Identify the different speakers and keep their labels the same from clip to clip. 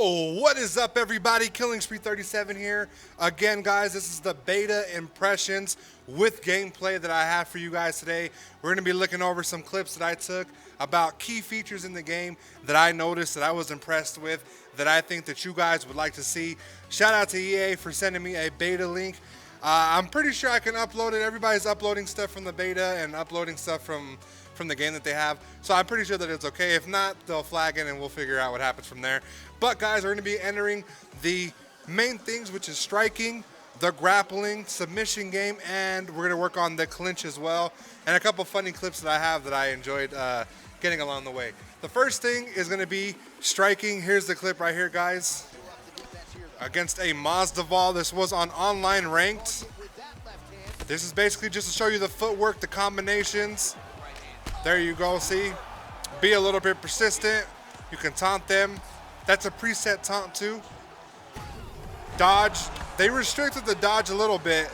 Speaker 1: Oh, what is up, everybody? Killing Spree 37 here. Again, guys, this is the beta impressions with gameplay that I have for you guys today. We're going to be looking over some clips that I took about key features in the game that I noticed, that I was impressed with, that I think that you guys would like to see. Shout out to EA for sending me a beta link. I'm pretty sure I can upload it. Everybody's uploading stuff from the beta and uploading stuff from the game that they have, so I'm pretty sure that it's okay. If not, they'll flag it and we'll figure out what happens from there. But guys, we're going to be entering the main things, which is striking, the grappling, submission game, and we're going to work on the clinch as well, and a couple funny clips that I have that I enjoyed getting along the way. The first thing is going to be striking. Here's the clip right here, guys. Against a Mazdaval. This was on online ranked. This is basically just to show you the footwork, the combinations. There you go, see? Be a little bit persistent. You can taunt them. That's a preset taunt too. Dodge. They restricted the dodge a little bit.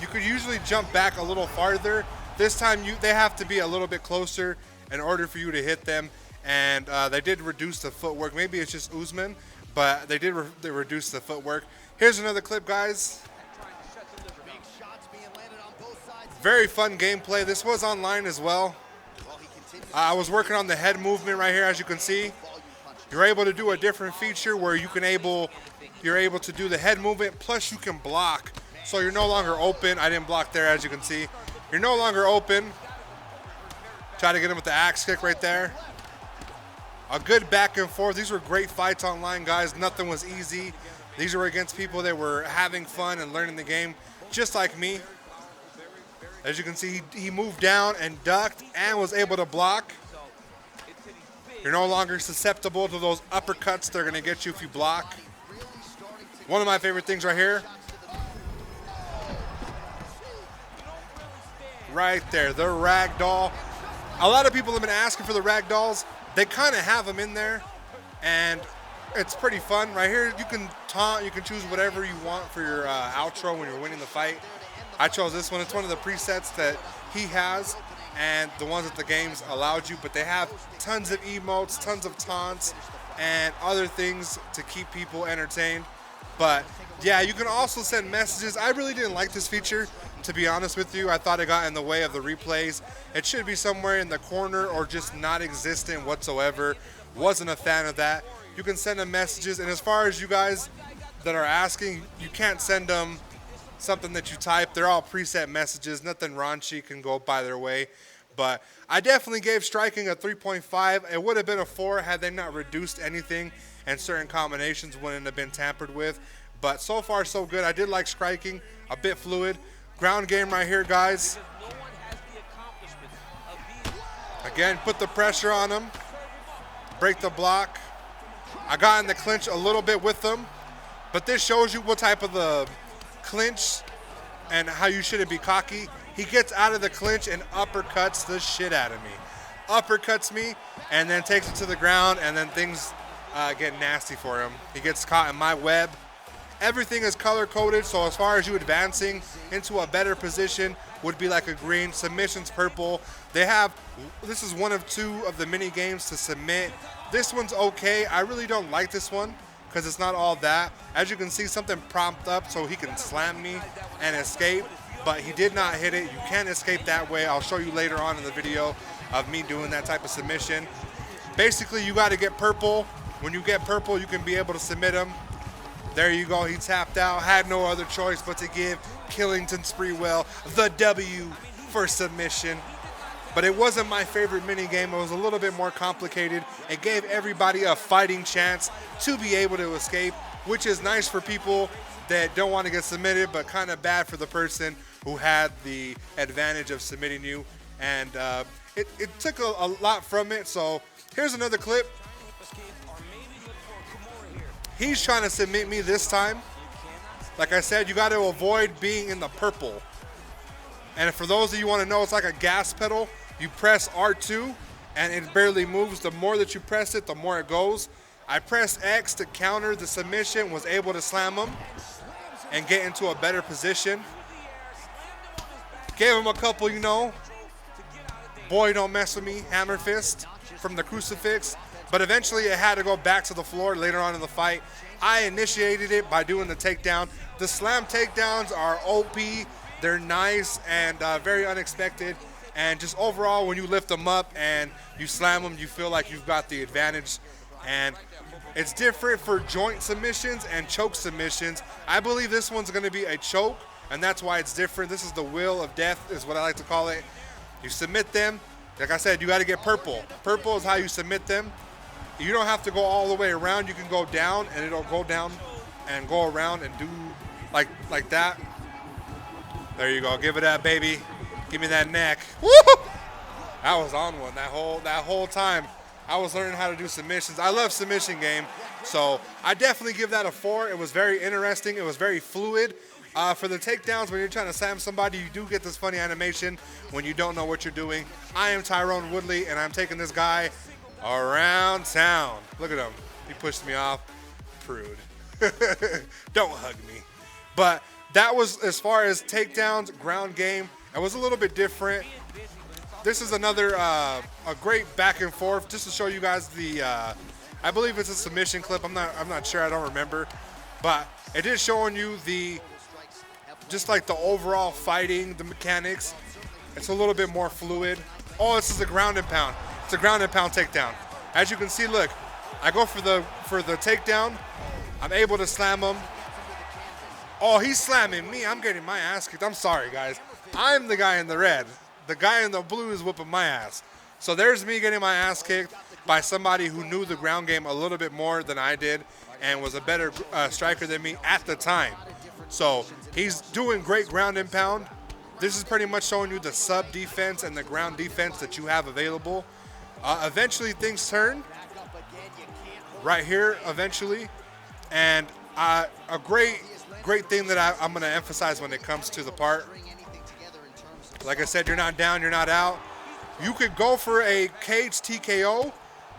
Speaker 1: You could usually jump back a little farther. This time they have to be a little bit closer in order for you to hit them. And they did reduce the footwork. Maybe it's just Usman, but they did reduce the footwork. Here's another clip, guys. Very fun gameplay. This was online as well. I was working on the head movement right here, as you can see. You're able to do a different feature where you're able to do the head movement, plus you can block. So you're no longer open. I didn't block there, as you can see. You're no longer open. Try to get him with the axe kick right there. A good back and forth. These were great fights online, guys. Nothing was easy. These were against people that were having fun and learning the game, just like me. As you can see, he moved down and ducked and was able to block. You're no longer susceptible to those uppercuts. They're going to get you if you block. One of my favorite things right here. Right there, the ragdoll. A lot of people have been asking for the ragdolls. They kind of have them in there, and it's pretty fun. Right here, you can taunt. You can choose whatever you want for your outro when you're winning the fight. I chose this one. It's one of the presets that he has and the ones that the games allowed you, but they have tons of emotes, tons of taunts, and other things to keep people entertained. But yeah, you can also send messages. I really didn't like this feature, to be honest with you. I thought it got in the way of the replays. It should be somewhere in the corner or just not existent whatsoever. Wasn't a fan of that. You can send them messages, and as far as you guys that are asking, you can't send them something that you type. They're all preset messages. Nothing raunchy can go by their way. But I definitely gave striking a 3.5. It would have been a 4 had they not reduced anything, and certain combinations wouldn't have been tampered with. But so far, so good. I did like striking, a bit fluid. Ground game right here, guys. Again, put the pressure on them. Break the block. I got in the clinch a little bit with them. But this shows you what type of the clinch and how you shouldn't be cocky. He gets out of the clinch and uppercuts the shit out of me. Uppercuts me and then takes it to the ground, and then things get nasty for him. He gets caught in my web. Everything is color coded, so as far as you advancing into a better position would be like a green. Submission's purple. This is one of 2 of the mini games to submit. This one's okay. I really don't like this one because it's not all that. As you can see, something propped up so he can slam me and escape, but he did not hit it. You can't escape that way. I'll show you later on in the video of me doing that type of submission. Basically, you got to get purple. When you get purple, you can be able to submit him. There you go. He tapped out. Had no other choice but to give Killington Spreewell the W for submission. But it wasn't my favorite mini game. It was a little bit more complicated. It gave everybody a fighting chance to be able to escape, which is nice for people that don't want to get submitted, but kind of bad for the person who had the advantage of submitting you. And it took a lot from it. So here's another clip. He's trying to submit me this time. Like I said, you got to avoid being in the purple. And for those of you who want to know, it's like a gas pedal. You press R2 and it barely moves. The more that you press it, the more it goes. I pressed X to counter the submission, was able to slam him and get into a better position. Gave him a couple, boy don't mess with me, hammer fist from the crucifix. but eventually it had to go back to the floor later on in the fight. I initiated it by doing the takedown. The slam takedowns are OP. They're nice and very unexpected. And just overall, when you lift them up and you slam them, you feel like you've got the advantage. And it's different for joint submissions and choke submissions. I believe this one's going to be a choke, and that's why it's different. This is the wheel of death is what I like to call it. You submit them. Like I said, you got to get purple. Purple is how you submit them. You don't have to go all the way around. You can go down, and it'll go down and go around and do like that. There you go. Give it that, baby. Give me that neck. Woo! I was on one that whole time. I was learning how to do submissions. I love submission game, so I definitely give that a 4. It was very interesting. It was very fluid. For the takedowns, when you're trying to slam somebody, you do get this funny animation when you don't know what you're doing. I am Tyrone Woodley, and I'm taking this guy around town. Look at him. He pushed me off. Prude. Don't hug me. But that was as far as takedowns, ground game. It was a little bit different. This is another a great back and forth, just to show you guys the. I believe it's a submission clip. I'm not sure. I don't remember, but it is showing you just like the overall fighting, the mechanics. It's a little bit more fluid. Oh, this is a ground and pound. It's a ground and pound takedown. As you can see, look, I go for the takedown. I'm able to slam him. Oh, he's slamming me. I'm getting my ass kicked. I'm sorry, guys. I'm the guy in the red. The guy in the blue is whooping my ass. So there's me getting my ass kicked by somebody who knew the ground game a little bit more than I did and was a better striker than me at the time. So he's doing great ground and pound. This is pretty much showing you the sub defense and the ground defense that you have available. Eventually things turn right here eventually. And a great thing that I'm going to emphasize when it comes to the part. Like I said, you're not down, you're not out. You could go for a cage TKO,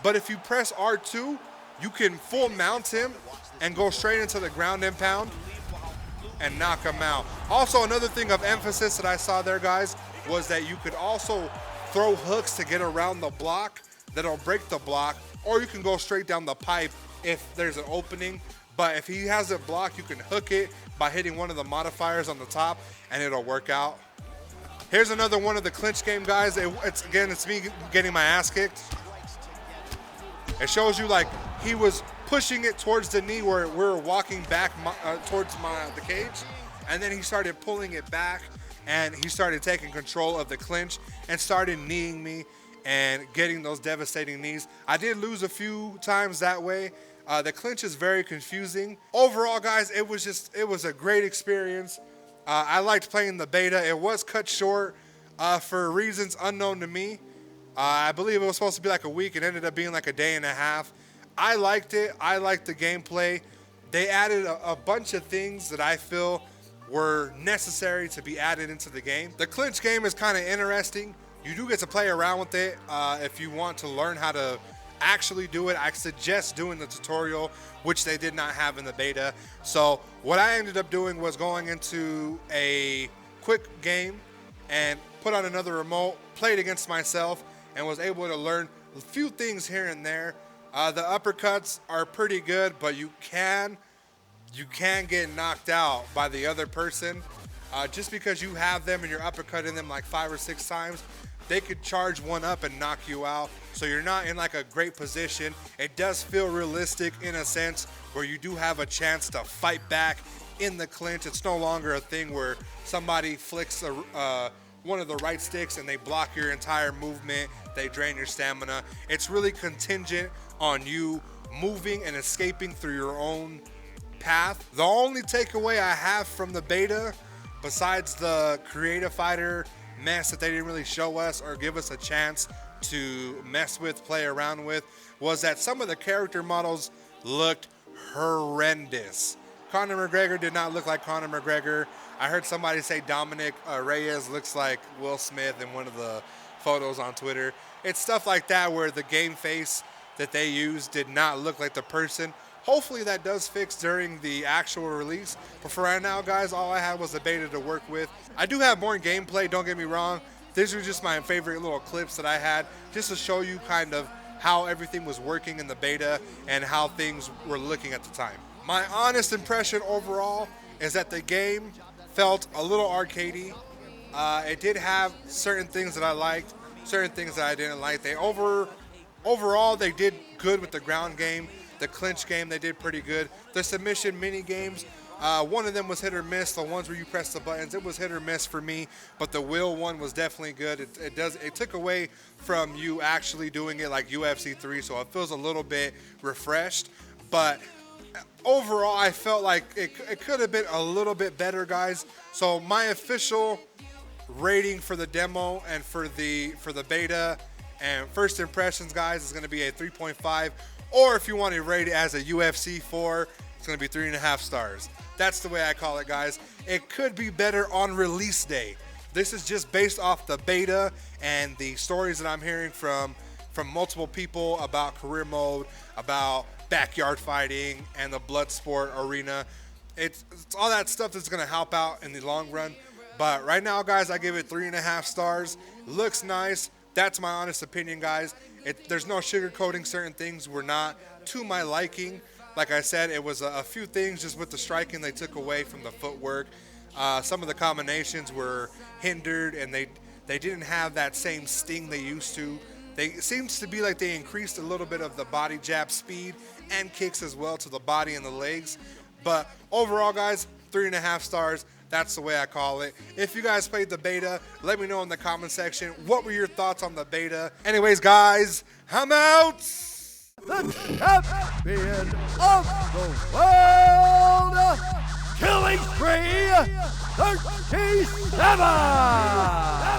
Speaker 1: but if you press R2, you can full mount him and go straight into the ground and pound and knock him out. Also, another thing of emphasis that I saw there, guys, was that you could also throw hooks to get around the block that'll break the block, or you can go straight down the pipe if there's an opening. But if he has it blocked, you can hook it by hitting one of the modifiers on the top, and it'll work out. Here's another one of the clinch game, guys. It's me getting my ass kicked. It shows you like he was pushing it towards the knee where we're walking back towards the cage, and then he started pulling it back, and he started taking control of the clinch and started kneeing me and getting those devastating knees. I did lose a few times that way. The clinch is very confusing. Overall, guys, it was a great experience. I liked playing the beta. It was cut short for reasons unknown to me. I believe it was supposed to be like a week. It ended up being like a day and a half. I liked it. I liked the gameplay. They added a bunch of things that I feel were necessary to be added into the game. The clinch game is kind of interesting. You do get to play around with it if you want to learn how to actually do it. I suggest doing the tutorial, which they did not have in the beta. So what I ended up doing was going into a quick game and put on another remote, played against myself, and was able to learn a few things here and there. The uppercuts are pretty good, but you can get knocked out by the other person. Just because you have them and you're uppercutting them like 5 or 6 times, they could charge one up and knock you out. So you're not in like a great position. It does feel realistic in a sense where you do have a chance to fight back in the clinch. It's no longer a thing where somebody flicks one of the right sticks and they block your entire movement. They drain your stamina. It's really contingent on you moving and escaping through your own path. The only takeaway I have from the beta, besides the creative fighter mess that they didn't really show us or give us a chance to mess with, play around with, was that some of the character models looked horrendous. Conor McGregor did not look like Conor McGregor. I heard somebody say Dominic Reyes looks like Will Smith in one of the photos on Twitter. It's stuff like that where the game face that they used did not look like the person. Hopefully that does fix during the actual release. But for right now, guys, all I had was the beta to work with. I do have more gameplay, don't get me wrong. These are just my favorite little clips that I had just to show you kind of how everything was working in the beta and how things were looking at the time. My honest impression overall is that the game felt a little arcadey. It did have certain things that I liked, certain things that I didn't like. Overall, they did good with the ground game. The clinch game, they did pretty good. The submission mini games, one of them was hit or miss. The ones where you press the buttons, it was hit or miss for me. But the wheel one was definitely good. It took away from you actually doing it like UFC 3, so it feels a little bit refreshed. But overall, I felt like it could have been a little bit better, guys. So my official rating for the demo and for the beta and first impressions, guys, is going to be a 3.5. Or if you want to rate it as a UFC 4, it's going to be 3.5 stars. That's the way I call it, guys. It could be better on release day. This is just based off the beta and the stories that I'm hearing from multiple people about career mode, about backyard fighting and the blood sport arena. It's all that stuff that's going to help out in the long run. But right now, guys, I give it 3.5 stars. Looks nice. That's my honest opinion, guys. There's no sugarcoating. Certain things were not to my liking. Like I said, it was a few things just with the striking they took away from the footwork. Some of the combinations were hindered, and they didn't have that same sting they used to. It seems to be like they increased a little bit of the body jab speed and kicks as well to the body and the legs. But overall, guys, 3.5 stars. That's the way I call it. If you guys played the beta, let me know in the comment section. What were your thoughts on the beta? Anyways, guys, I'm out.
Speaker 2: The champion of the world, Killing Spree 37.